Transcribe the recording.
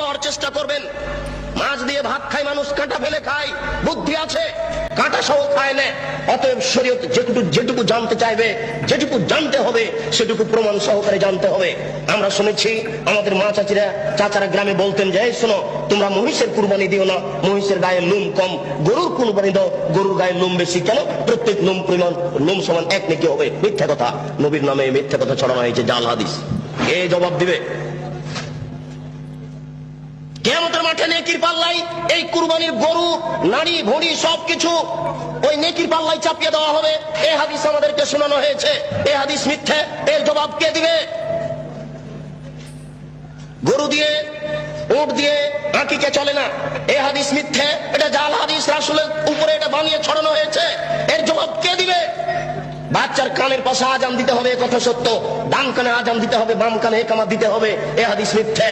খাওয়ার চেষ্টা করবেন। মাছ দিয়ে ভাত খায় মানুষ, কাঁটা ফেলে খায়, বুদ্ধি আছে, কাঁটা সহ খায় না। অতএব শরীয়ত যেটুকু জানতে চাইবে, যেটুকু জানতে হবে, সেটুকু প্রমাণ সহকারে জানতে হবে। আমরা শুনেছি আমাদের মা চাচারা গ্রামে বলতেন যে, এই শোনো, তোমরা মহিষের কুরবানি দিও না, মহিষের গায়ে লোম কম, গরুর কুরবানি দাও, গরুর গায়ে লোম বেশি। কেন? প্রত্যেক লোম সমান এক নেকি হবে। মিথ্যা কথা, নবীর নামে মিথ্যা কথা ছড়ানো হয়েছে, জাল হাদিস। কে জবাব দিবে? কিয়ামতের মাঠে নেকির পাল্লাই এই কুরবানির গরু, নারী, ভুঁড়ি সবকিছু ওই নেকির পাল্লাই চাপিয়ে দেওয়া হবে। এই হাদিস আমাদেরকে শোনানো হয়েছে। এই হাদিস মিথ্যে, এর জবাব কে দিবে? গরু দিয়ে, উট দিয়ে আকিকা চলে না, এই হাদিস মিথ্যে, এটা জাল হাদিস, রাসূলের উপরে এটা বানিয়ে ছড়ানো হয়েছে। এর জবাব কে দিবে? বাচ্চার কানের পাশে আজান দিতে হবে, কথা সত্য। ডান কানে আজান দিতে হবে, বাম কানে একামত দিতে হবে, এই হাদিস মিথ্যে।